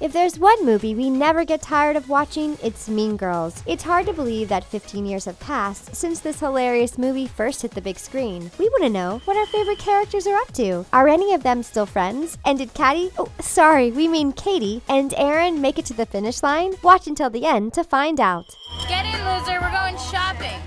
If there's one movie we never get tired of watching, it's Mean Girls. It's hard to believe that 15 years have passed since this hilarious movie first hit the big screen. We want to know what our favorite characters are up to. Are any of them still friends? And did Cady, Cady, and Heron make it to the finish line? Watch until the end to find out. Get in, loser, we're going shopping.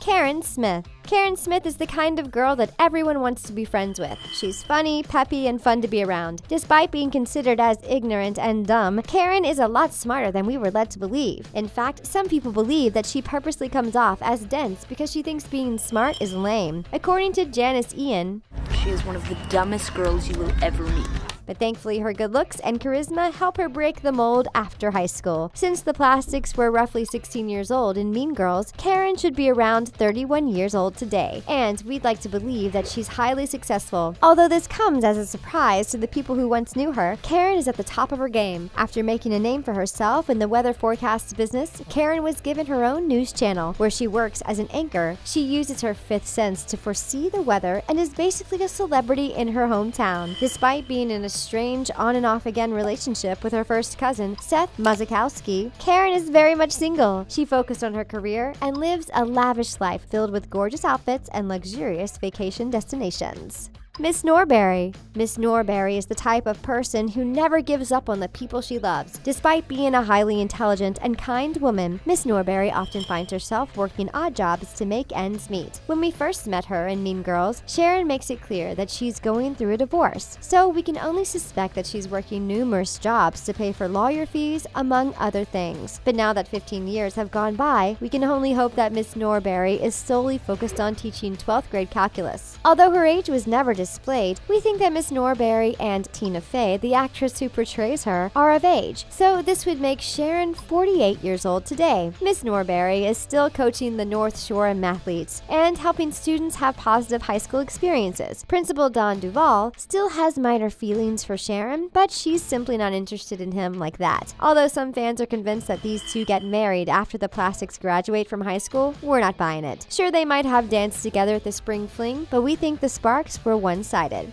Karen Smith. Karen Smith is the kind of girl that everyone wants to be friends with. She's funny, peppy, and fun to be around. Despite being considered as ignorant and dumb, Karen is a lot smarter than we were led to believe. In fact, some people believe that she purposely comes off as dense because she thinks being smart is lame. According to Janis Ian, she is one of the dumbest girls you will ever meet. But thankfully, her good looks and charisma help her break the mold after high school. Since the Plastics were roughly 16 years old in Mean Girls, Karen should be around 31 years old today, and we'd like to believe that she's highly successful. Although this comes as a surprise to the people who once knew her, Karen is at the top of her game. After making a name for herself in the weather forecast business, Karen was given her own news channel, where she works as an anchor. She uses her fifth sense to foresee the weather and is basically a celebrity in her hometown. Despite being in a strange on and off again relationship with her first cousin, Seth Mazakowski, Karen is very much single. She focused on her career and lives a lavish life filled with gorgeous outfits and luxurious vacation destinations. Miss Norbury. Miss Norbury is the type of person who never gives up on the people she loves. Despite being a highly intelligent and kind woman, Miss Norbury often finds herself working odd jobs to make ends meet. When we first met her in Mean Girls, Sharon makes it clear that she's going through a divorce, so we can only suspect that she's working numerous jobs to pay for lawyer fees, among other things. But now that 15 years have gone by, we can only hope that Miss Norbury is solely focused on teaching 12th grade calculus. Although her age was never displayed, we think that Miss Norbury and Tina Fey, the actress who portrays her, are of age, so this would make Sharon 48 years old today. Miss Norbury is still coaching the North Shore mathletes and helping students have positive high school experiences. Principal Don Duval still has minor feelings for Sharon, but she's simply not interested in him like that. Although some fans are convinced that these two get married after the Plastics graduate from high school, we're not buying it. Sure, they might have danced together at the spring fling, but we think the sparks were one-sided.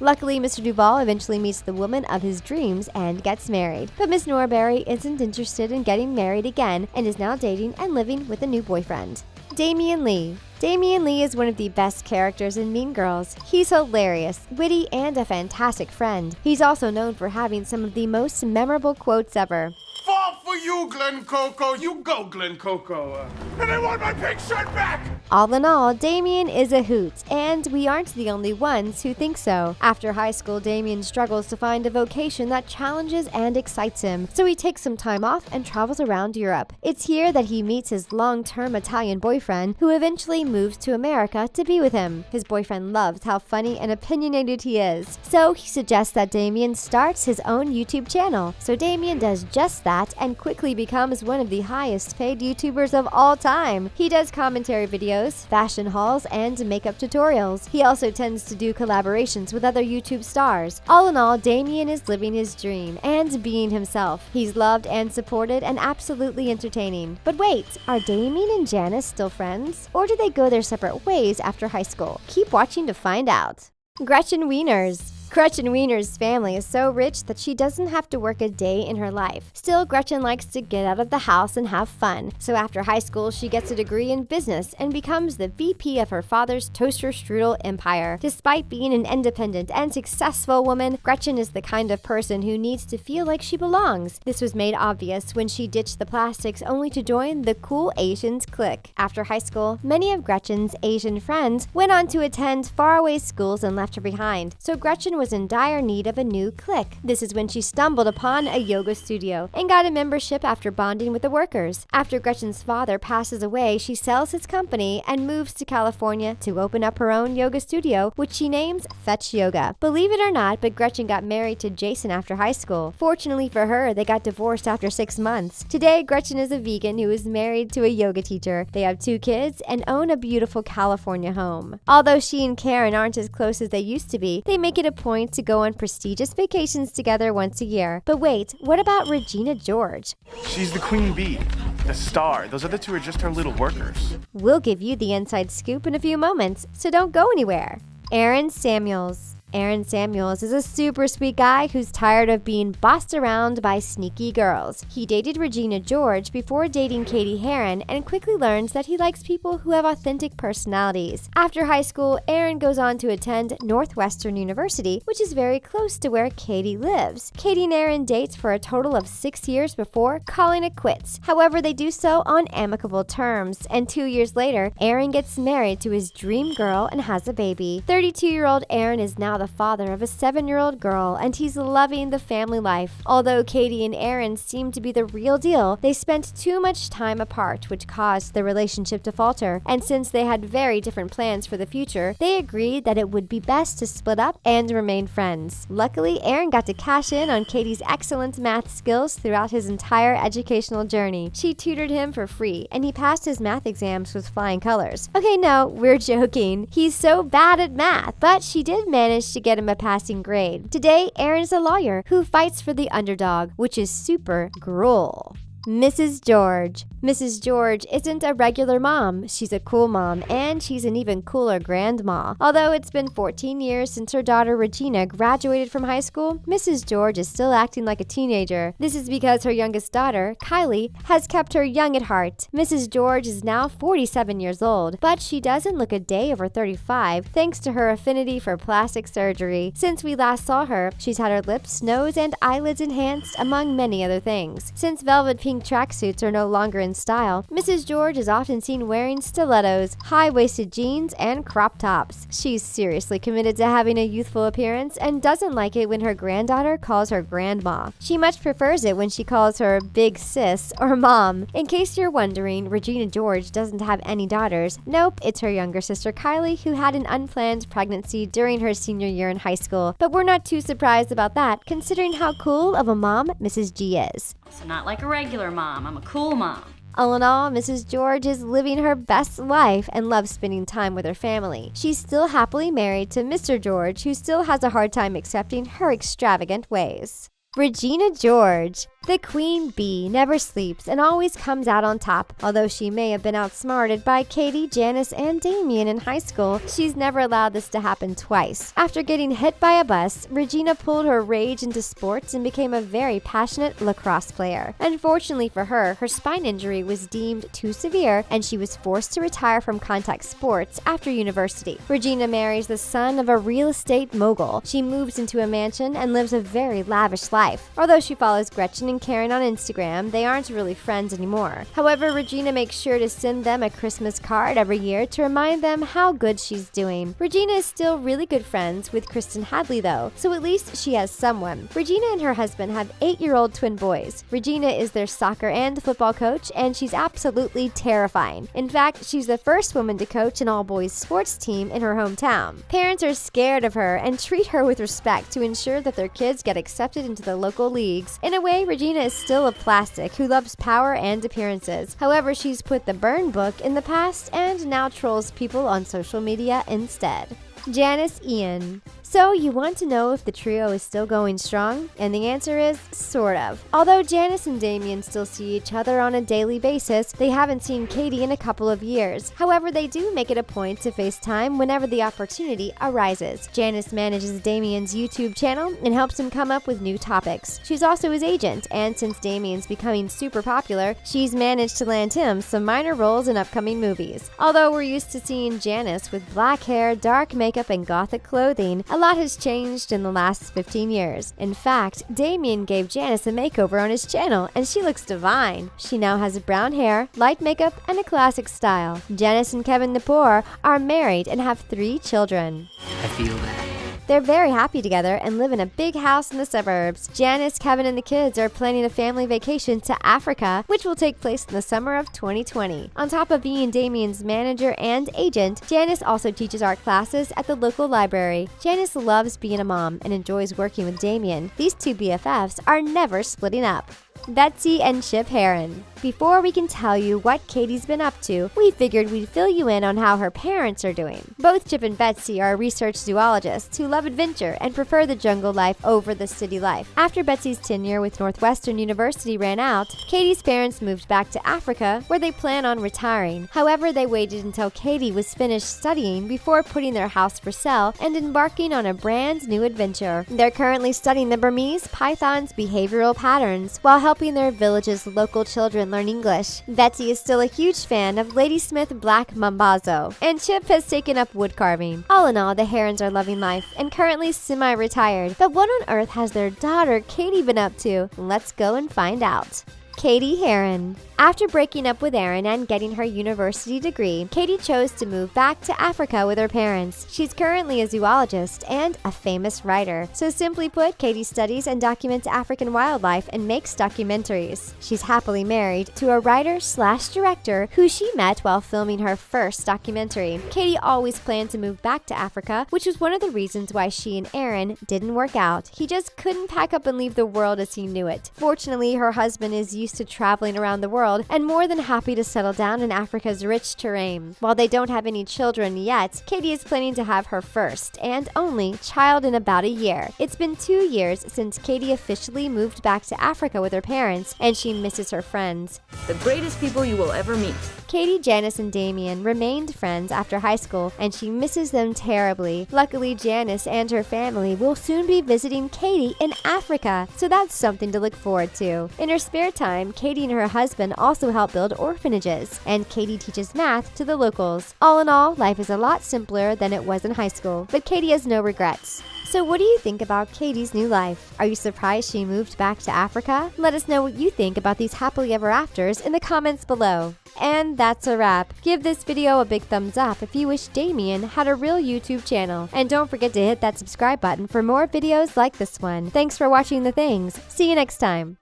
Luckily, Mr. Duval eventually meets the woman of his dreams and gets married. But Miss Norbury isn't interested in getting married again and is now dating and living with a new boyfriend. Damien Lee. Damien Lee is one of the best characters in Mean Girls. He's hilarious, witty, and a fantastic friend. He's also known for having some of the most memorable quotes ever. Fall for you, Glen Coco. You go, Glen Coco. And I want my pink shirt back! All in all, Damien is a hoot, and we aren't the only ones who think so. After high school, Damien struggles to find a vocation that challenges and excites him, so he takes some time off and travels around Europe. It's here that he meets his long-term Italian boyfriend, who eventually moves to America to be with him. His boyfriend loves how funny and opinionated he is, so he suggests that Damien starts his own YouTube channel. So Damien does just that and quickly becomes one of the highest paid YouTubers of all time. He does commentary videos, fashion hauls, and makeup tutorials. He also tends to do collaborations with other YouTube stars. All in all, Damien is living his dream and being himself. He's loved and supported and absolutely entertaining. But wait, are Damien and Janis still friends? Or do they go their separate ways after high school? Keep watching to find out. Gretchen Wieners. Gretchen Wieners' family is so rich that she doesn't have to work a day in her life. Still, Gretchen likes to get out of the house and have fun. So after high school, she gets a degree in business and becomes the VP of her father's toaster strudel empire. Despite being an independent and successful woman, Gretchen is the kind of person who needs to feel like she belongs. This was made obvious when she ditched the Plastics only to join the Cool Asians clique. After high school, many of Gretchen's Asian friends went on to attend faraway schools and left her behind. So Gretchen was in dire need of a new clique. This is when she stumbled upon a yoga studio and got a membership after bonding with the workers. After Gretchen's father passes away, she sells his company and moves to California to open up her own yoga studio, which she names Fetch Yoga. Believe it or not, but Gretchen got married to Jason after high school. Fortunately for her, they got divorced after 6 months. Today, Gretchen is a vegan who is married to a yoga teacher. They have 2 kids and own a beautiful California home. Although she and Karen aren't as close as they used to be, they make it a point to go on prestigious vacations together once a year. But wait, what about Regina George? She's the queen bee, the star. Those other two are just her little workers. We'll give you the inside scoop in a few moments, so don't go anywhere. Aaron Samuels. Aaron Samuels is a super sweet guy who's tired of being bossed around by sneaky girls. He dated Regina George before dating Cady Heron and quickly learns that he likes people who have authentic personalities. After high school, Aaron goes on to attend Northwestern University, which is very close to where Cady lives. Cady and Aaron date for a total of 6 years before calling it quits. However, they do so on amicable terms, and 2 years later, Aaron gets married to his dream girl and has a baby. 32-year-old Aaron is now the father of a 7-year-old girl, and he's loving the family life. Although Cady and Aaron seem to be the real deal, they spent too much time apart, which caused their relationship to falter. And since they had very different plans for the future, they agreed that it would be best to split up and remain friends. Luckily, Aaron got to cash in on Cady's excellent math skills throughout his entire educational journey. She tutored him for free, and he passed his math exams with flying colors. Okay, no, we're joking. He's so bad at math, but she did manage to get him a passing grade. Today, Aaron is a lawyer who fights for the underdog, which is super gruel. Mrs. George. Mrs. George isn't a regular mom. She's a cool mom, and she's an even cooler grandma. Although it's been 14 years since her daughter Regina graduated from high school, Mrs. George is still acting like a teenager. This is because her youngest daughter, Kylie, has kept her young at heart. Mrs. George is now 47 years old, but she doesn't look a day over 35 thanks to her affinity for plastic surgery. Since we last saw her, she's had her lips, nose, and eyelids enhanced, among many other things. Since velvet pink tracksuits are no longer in style, Mrs. George is often seen wearing stilettos, high-waisted jeans, and crop tops. She's seriously committed to having a youthful appearance and doesn't like it when her granddaughter calls her grandma. She much prefers it when she calls her big sis or mom. In case you're wondering, Regina George doesn't have any daughters. Nope, it's her younger sister Kylie who had an unplanned pregnancy during her senior year in high school. But we're not too surprised about that, considering how cool of a mom Mrs. G is. So not like a regular mom, I'm a cool mom. All in all, Mrs. George is living her best life and loves spending time with her family. She's still happily married to Mr. George, who still has a hard time accepting her extravagant ways. Regina George. The queen bee never sleeps and always comes out on top. Although she may have been outsmarted by Cady, Janis, and Damien in high school, she's never allowed this to happen twice. After getting hit by a bus, Regina pulled her rage into sports and became a very passionate lacrosse player. Unfortunately for her, her spine injury was deemed too severe and she was forced to retire from contact sports after university. Regina marries the son of a real estate mogul. She moves into a mansion and lives a very lavish life. Although she follows Gretchen and Karen on Instagram, they aren't really friends anymore. However, Regina makes sure to send them a Christmas card every year to remind them how good she's doing. Regina is still really good friends with Kristen Hadley though, so at least she has someone. Regina and her husband have 8-year-old twin boys. Regina is their soccer and football coach, and she's absolutely terrifying. In fact, she's the first woman to coach an all-boys sports team in her hometown. Parents are scared of her and treat her with respect to ensure that their kids get accepted into the local leagues. In a way, Regina is still a plastic who loves power and appearances. However, she's put the burn book in the past and now trolls people on social media instead. Janis Ian. So you want to know if the trio is still going strong? And the answer is sort of. Although Janis and Damien still see each other on a daily basis, they haven't seen Cady in a couple of years. However, they do make it a point to FaceTime whenever the opportunity arises. Janis manages Damien's YouTube channel and helps him come up with new topics. She's also his agent, and since Damien's becoming super popular, she's managed to land him some minor roles in upcoming movies. Although we're used to seeing Janis with black hair, dark makeup, and gothic clothing, a lot has changed in the last 15 years. In fact, Damien gave Janis a makeover on his channel, and she looks divine. She now has brown hair, light makeup, and a classic style. Janis and Kevin Napor are married and have 3 children. I feel that. They're very happy together and live in a big house in the suburbs. Janis, Kevin, and the kids are planning a family vacation to Africa, which will take place in the summer of 2020. On top of being Damien's manager and agent, Janis also teaches art classes at the local library. Janis loves being a mom and enjoys working with Damien. These two BFFs are never splitting up. Betsy and Chip Heron. Before we can tell you what Cady's been up to, we figured we'd fill you in on how her parents are doing. Both Chip and Betsy are research zoologists who love adventure and prefer the jungle life over the city life. After Betsy's tenure with Northwestern University ran out, Cady's parents moved back to Africa, where they plan on retiring. However, they waited until Cady was finished studying before putting their house for sale and embarking on a brand new adventure. They're currently studying the Burmese python's behavioral patterns while helping their village's local children learn English. Betsy is still a huge fan of Ladysmith Black Mambazo, and Chip has taken up wood carving. All in all, the Herons are loving life and currently semi-retired. But what on earth has their daughter Cady been up to? Let's go and find out. Cady Heron. After breaking up with Aaron and getting her university degree, Cady chose to move back to Africa with her parents. She's currently a zoologist and a famous writer. So simply put, Cady studies and documents African wildlife and makes documentaries. She's happily married to a writer/director who she met while filming her first documentary. Cady always planned to move back to Africa, which was one of the reasons why she and Aaron didn't work out. He just couldn't pack up and leave the world as he knew it. Fortunately, her husband is used to traveling around the world and more than happy to settle down in Africa's rich terrain. While they don't have any children yet, Cady is planning to have her first and only child in about a year. It's been 2 years since Cady officially moved back to Africa with her parents, and she misses her friends. The greatest people you will ever meet. Cady, Janis, and Damien remained friends after high school, and she misses them terribly. Luckily, Janis and her family will soon be visiting Cady in Africa, so that's something to look forward to. In her spare time, Cady and her husband also help build orphanages, and Cady teaches math to the locals. All in all, life is a lot simpler than it was in high school, but Cady has no regrets. So what do you think about Cady's new life? Are you surprised she moved back to Africa? Let us know what you think about these happily ever afters in the comments below. And that's a wrap. Give this video a big thumbs up if you wish Damien had a real YouTube channel. And don't forget to hit that subscribe button for more videos like this one. Thanks for watching The Things. See you next time.